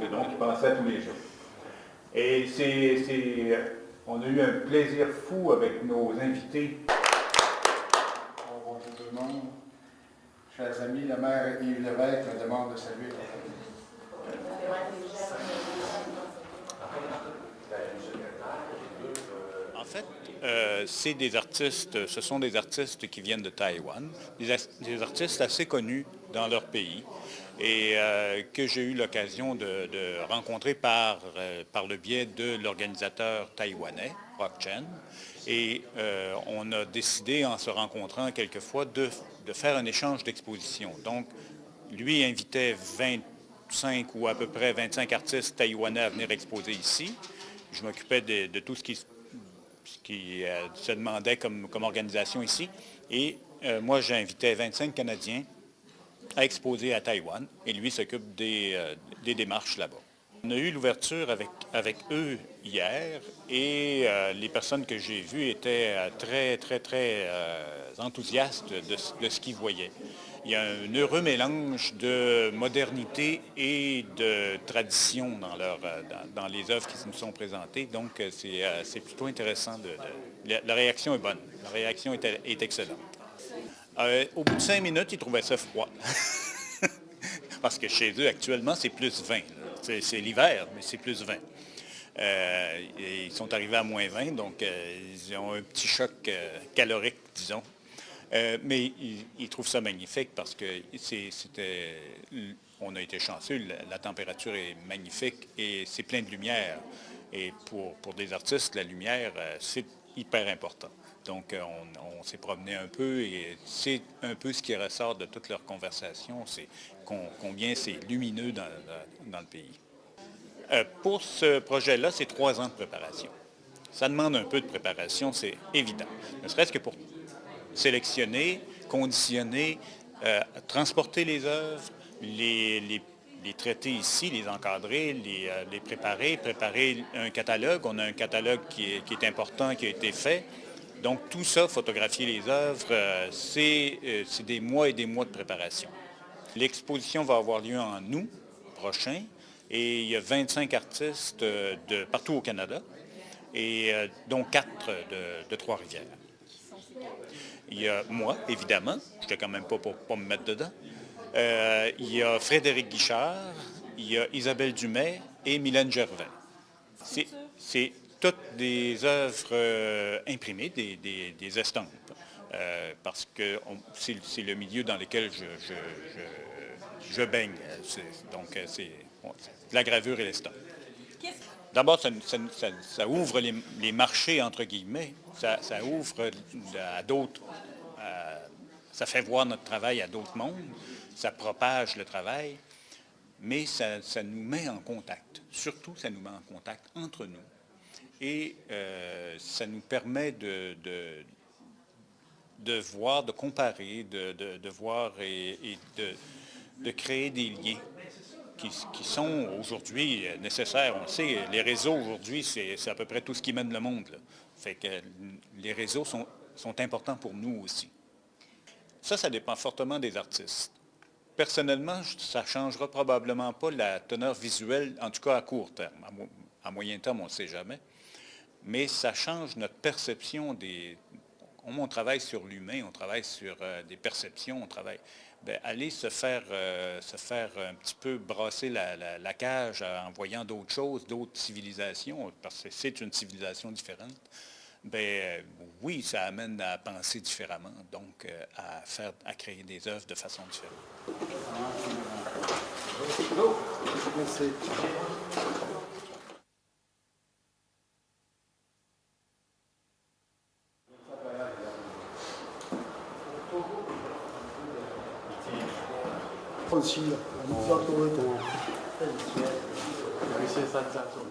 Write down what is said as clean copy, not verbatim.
donc il pensait à tous les jours. Et on a eu un plaisir fou avec nos invités. Bonjour tout le monde. Chers amis, le maire Yves Lévesque me demande de saluer la famille. En fait, ce sont des artistes qui viennent de Taïwan, des artistes assez connus dans leur pays et que j'ai eu l'occasion de rencontrer par le biais de l'organisateur taïwanais, Rock Chen. Et on a décidé, en se rencontrant quelquefois, de faire un échange d'exposition. Donc, lui invitait 25 ou à peu près 25 artistes taïwanais à venir exposer ici. Je m'occupais de tout ce qui se demandait comme organisation ici. Et moi, j'invitais 25 Canadiens à exposer à Taïwan et lui s'occupe des démarches là-bas. On a eu l'ouverture avec eux hier et les personnes que j'ai vues étaient très enthousiastes de ce qu'ils voyaient. Il y a un heureux mélange de modernité et de tradition dans les œuvres qui nous sont présentées. Donc, c'est plutôt intéressant. La réaction est bonne. La réaction est excellente. Au bout de 5 minutes, ils trouvaient ça froid. Parce que chez eux, actuellement, c'est plus 20. C'est l'hiver, mais c'est plus 20. Ils sont arrivés à moins 20, donc ils ont un petit choc calorique, disons. Mais ils trouvent ça magnifique parce que on a été chanceux, la température est magnifique et c'est plein de lumière. Et pour des artistes, la lumière, c'est hyper important. Donc, on s'est promené un peu et c'est un peu ce qui ressort de toute leur conversation, c'est combien c'est lumineux dans le pays. Pour ce projet-là, c'est 3 ans de préparation. Ça demande un peu de préparation, c'est évident. Ne serait-ce que pour sélectionner, conditionner, transporter les œuvres, les traiter ici, les encadrer, les préparer un catalogue. On a un catalogue qui est important, qui a été fait. Donc tout ça, photographier les œuvres, c'est des mois et des mois de préparation. L'exposition va avoir lieu en août prochain et il y a 25 artistes de partout au Canada, et dont 4 de Trois-Rivières. Il y a moi, évidemment, je n'étais quand même pas pour me mettre dedans. Il y a Frédéric Guichard, il y a Isabelle Dumais et Mylène Gervais. C'est toutes des œuvres imprimées, des estampes, parce que c'est le milieu dans lequel je baigne. Donc, c'est la gravure et l'estampe. D'abord, ça ouvre les marchés, entre guillemets. Ça ouvre à d'autres. Ça fait voir notre travail à d'autres mondes. Ça propage le travail. Mais ça nous met en contact. Surtout, ça nous met en contact entre nous. Et ça nous permet de voir, de comparer, de voir et de créer des liens qui sont aujourd'hui nécessaires. On le sait, les réseaux aujourd'hui, c'est à peu près tout ce qui mène le monde, là. Fait que les réseaux sont importants pour nous aussi. Ça dépend fortement des artistes. Personnellement, ça ne changera probablement pas la teneur visuelle, en tout cas à court terme. À moyen terme, on ne sait jamais. Mais ça change notre perception des... On travaille sur l'humain, on travaille sur des perceptions, on travaille... Bien, aller se faire un petit peu brasser la cage en voyant d'autres choses, d'autres civilisations, parce que c'est une civilisation différente, bien, oui, ça amène à penser différemment, donc à créer des œuvres de façon différente. Merci.放弃了，我们要多一点。有一些山楂做的。